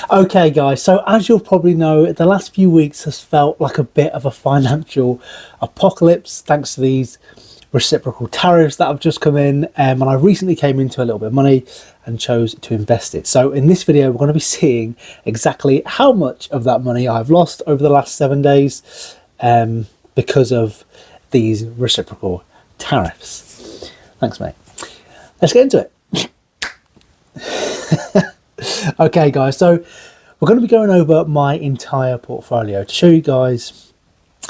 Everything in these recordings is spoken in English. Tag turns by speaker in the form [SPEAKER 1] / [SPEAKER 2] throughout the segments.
[SPEAKER 1] Okay, guys, so as you'll probably know, the last few weeks has felt like a bit of a financial apocalypse thanks to these reciprocal tariffs that have just come in. And I recently came into a little bit of money and chose to invest it. So in this video, we're going to be seeing exactly how much of that money I've lost over the last 7 days because of these reciprocal tariffs. Thanks, mate. Let's get into it. Okay, guys, so we're going to be going over my entire portfolio to show you guys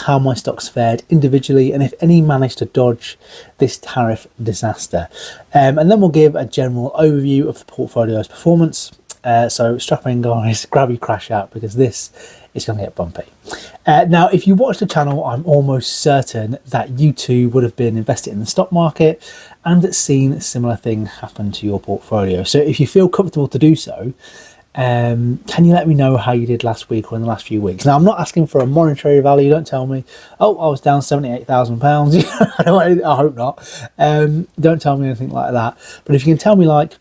[SPEAKER 1] how my stocks fared individually and if any managed to dodge this tariff disaster. And then we'll give a general overview of the portfolio's performance. So strap in, guys, grab your crash out because this is going to get bumpy. Now, if you watch the channel, I'm almost certain that you too would have been invested in the stock market and seen a similar thing happen to your portfolio. So if you feel comfortable to do so, can you let me know how you did last week or in the last few weeks? Now, I'm not asking for a monetary value. Don't tell me, oh, I was down £78,000. I hope not. Don't tell me anything like that. But if you can tell me like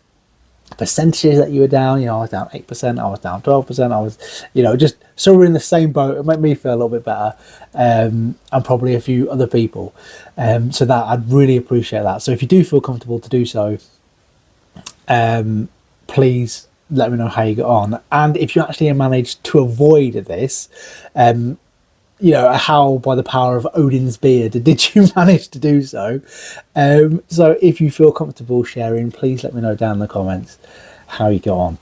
[SPEAKER 1] percentages that you were down, you know, I was down 8%, I was down 12%, I was, you know, just so we're in the same boat, it made me feel a little bit better, and probably a few other people. So that I'd really appreciate that. So if you do feel comfortable to do so, please let me know how you got on. And if you actually managed to avoid this, you know, how by the power of Odin's beard did you manage to do so? So if you feel comfortable sharing, please let me know down in the comments how you go on.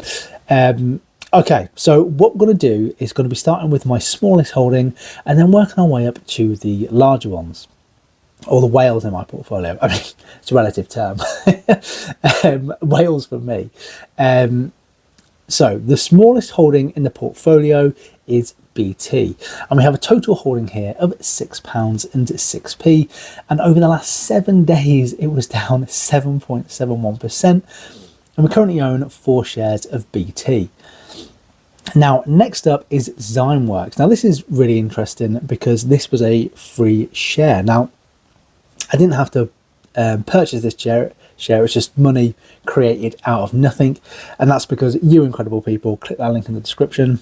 [SPEAKER 1] Okay, so what we're going to do is going to be starting with my smallest holding and then working our way up to the larger ones, or the whales in my portfolio. I mean, it's a relative term. Whales for me. So the smallest holding in the portfolio is BT, and we have a total holding here of £6.06, and over the last 7 days it was down 7.71%, and we currently own 4 shares of BT. Now, next up is Zymeworks. Now, this is really interesting because this was a free share. Now, I didn't have to purchase this share. It's just money created out of nothing, and that's because you incredible people click that link in the description,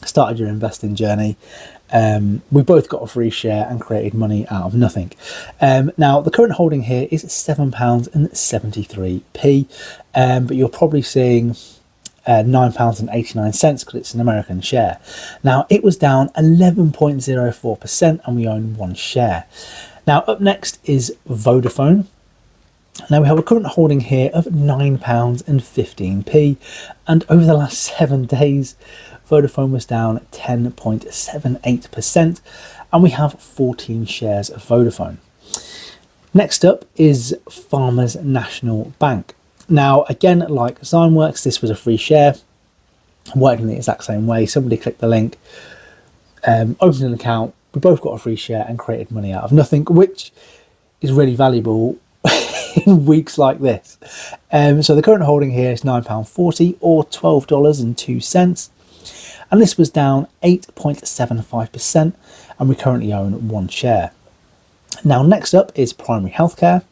[SPEAKER 1] started your investing journey. We both got a free share and created money out of nothing. Now, the current holding here is £7.73, but you're probably seeing £9.89 because it's an American share. Now, it was down 11.04% and we own 1 share. Now, up next is Vodafone. Now, we have a current holding here of £9.15, and over the last 7 days, Vodafone was down 10.78%, and we have 14 shares of Vodafone. Next up is Farmers National Bank. Now, again, like Zymeworks, this was a free share, worked in the exact same way. Somebody clicked the link, opened an account, we both got a free share and created money out of nothing, which is really valuable in weeks like this. So the current holding here is £9.40 or $12.02, and this was down 8.75%, and we currently own 1 share. Now, next up is Primary Healthcare.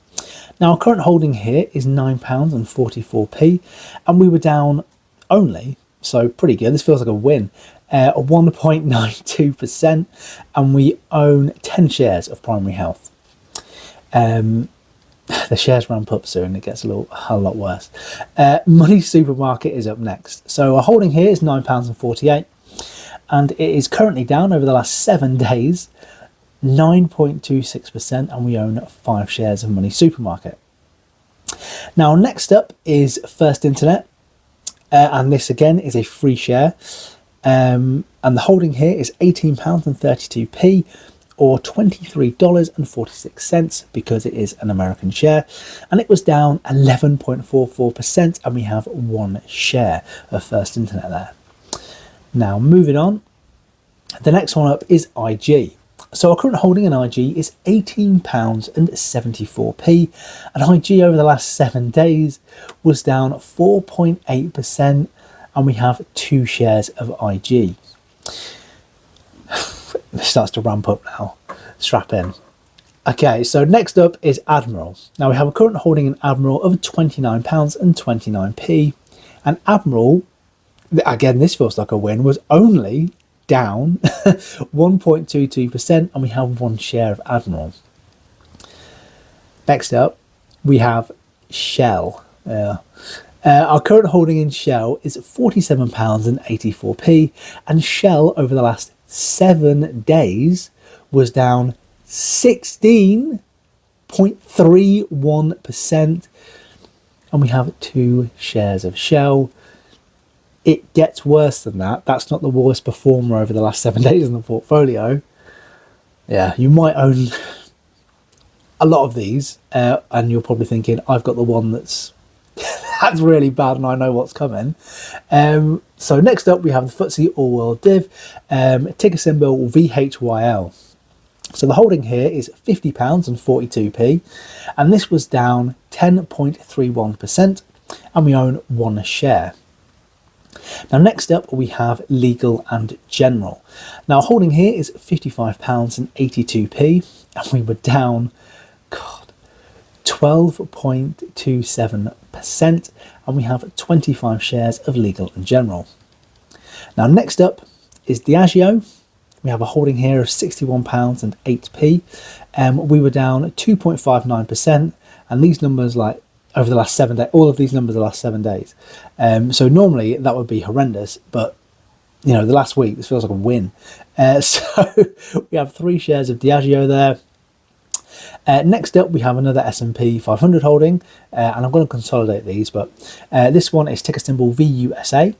[SPEAKER 1] Now, our current holding here is £9.44, and we were down only, so pretty good, this feels like a win, 1.92%, and we own 10 shares of Primary Health. The shares ramp up soon, it gets a lot worse. Money Supermarket is up next. So our holding here is £9.48, and it is currently down over the last 7 days 9.26%, and we own 5 shares of Money Supermarket. Now, next up is First Internet, and this again is a free share, and the holding here is £18.32 or $23.46 because it is an American share, and it was down 11.44%, and we have 1 share of First Internet there. Now, moving on, the next one up is IG. So our current holding in IG is £18.74, and IG over the last 7 days was down 4.8%, and we have 2 shares of IG. It starts to ramp up now. Strap in. Okay, so next up is Admiral. Now, we have a current holding in Admiral of £29.29, and Admiral again, this feels like a win, was only down 1.22%, and we have 1 share of Admiral. Next up, we have Shell. Our current holding in Shell is £47.84, and Shell over the last 7 days was down 16.31%, and we have 2 shares of Shell. It gets worse than that. That's not the worst performer over the last 7 days in the portfolio. Yeah, you might own a lot of these, and you're probably thinking, I've got the one that's that's really bad and I know what's coming. So next up we have the FTSE All World Div, ticker symbol VHYL. So the holding here is £50.42, and this was down 10.31%, and we own 1 share. Now next up we have Legal and General. Now holding here is £55.82, and we were down 12.27%, and we have 25 shares of Legal and General. Now next up is Diageo. We have a holding here of £61.08. We were down 2.59%, and these numbers, like over the last 7 days, all of these numbers are the last 7 days. So normally that would be horrendous, but you know, the last week this feels like a win. So we have 3 shares of Diageo there. Next up we have another S&P 500 holding, and I'm going to consolidate these, but this one is ticker symbol VUSA.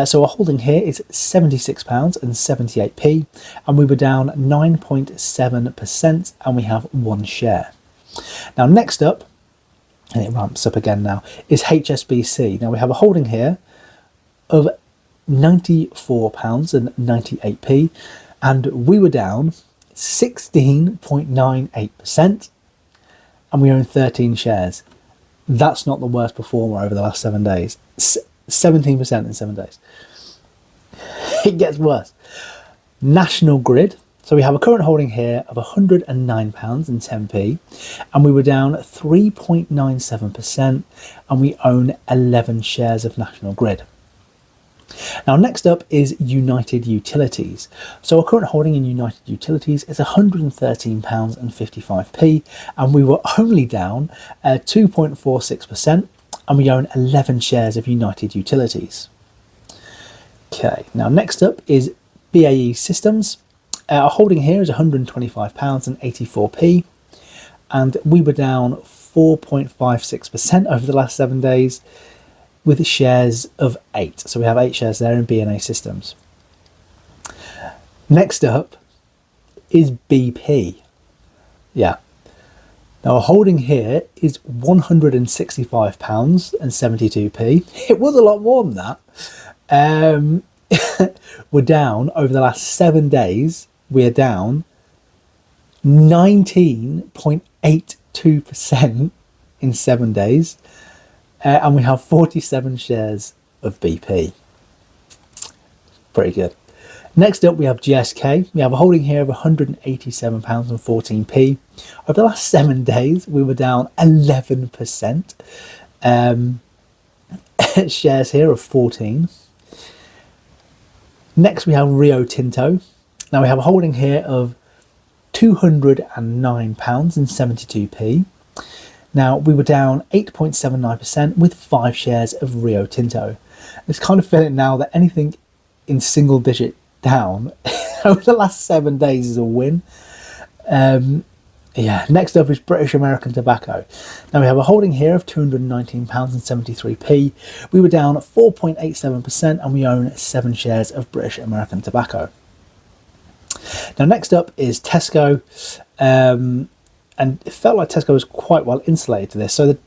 [SPEAKER 1] So our holding here is £76.78, and we were down 9.7%, and we have 1 share. Now next up, and it ramps up again now, is HSBC. Now we have a holding here of £94.98, and we were down 16.98%, and we own 13 shares. That's not the worst performer over the last 7 days. 17% in 7 days. It gets worse. National Grid. So we have a current holding here of £109.10, and we were down 3.97%, and we own 11 shares of National Grid. Now next up is United Utilities. So our current holding in United Utilities is £113.55, and we were only down 2.46%, and we own 11 shares of United Utilities. Okay, now next up is BAE Systems. Our holding here is £125.84, and we were down 4.56% over the last 7 days, with shares of 8. So we have 8 shares there in BAE Systems. Next up is BP. Yeah. Now our holding here is £165.72. It was a lot more than that. We're down over the last 7 days. We're down 19.82% in 7 days. And we have 47 shares of BP. Pretty good. Next up we have GSK. We have a holding here of £187.14. Over the last 7 days we were down 11%. Shares here of 14. Next we have Rio Tinto. Now we have a holding here of £209.72. Now we were down 8.79% with 5 shares of Rio Tinto. It's kind of feeling now that anything in single digit down over the last 7 days is a win. Yeah. Next up is British American Tobacco. Now we have a holding here of £219.73. We were down 4.87%, and we own 7 shares of British American Tobacco. Now next up is Tesco. And it felt like Tesco was quite well insulated to this. So the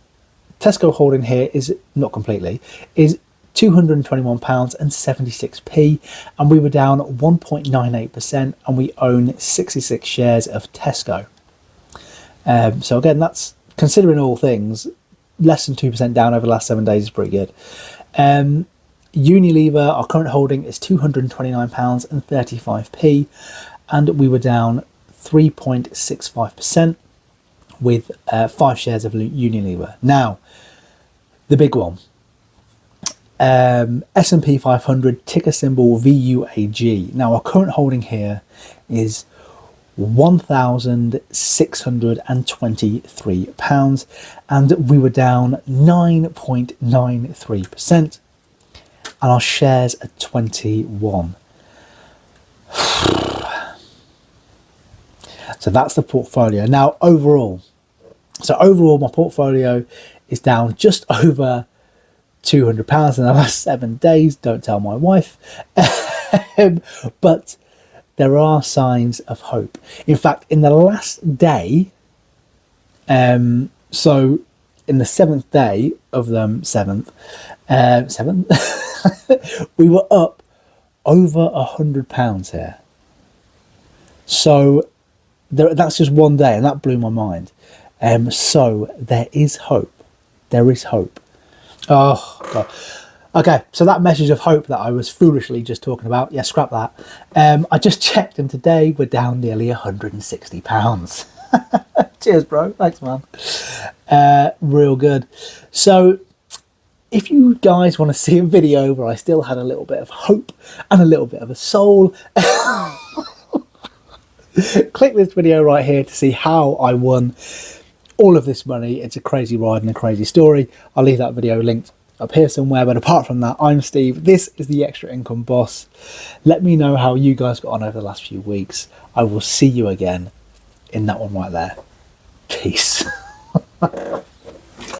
[SPEAKER 1] Tesco holding here is, not completely, is £221.76, and we were down 1.98%, and we own 66 shares of Tesco. So again, that's, considering all things, less than 2% down over the last 7 days is pretty good. Unilever, our current holding is £229.35, and we were down 3.65%. with 5 shares of Unilever. Now, the big one. S&P 500, ticker symbol VUAG. Now our current holding here is £1,623, and we were down 9.93%, and our shares at 21. So that's the portfolio. Now overall my portfolio is down just over £200 in the last 7 days. Don't tell my wife. But there are signs of hope. In fact, in the last day, so in the 7th day of the 7th, we were up over £100 here. So that's just one day, and that blew my mind. So there is hope. There is hope. Oh God. Okay, so that message of hope that I was foolishly just talking about, yeah, scrap that. I just checked, and today we're down nearly £160. Cheers, bro. Thanks, man. Real good. So if you guys want to see a video where I still had a little bit of hope and a little bit of a soul, click this video right here to see how I won all of this money. It's a crazy ride and a crazy story. I'll leave that video linked up here somewhere. But apart from that, I'm Steve. This is the Extra Income Boss. Let me know how you guys got on over the last few weeks. I will see you again in that one right there. Peace.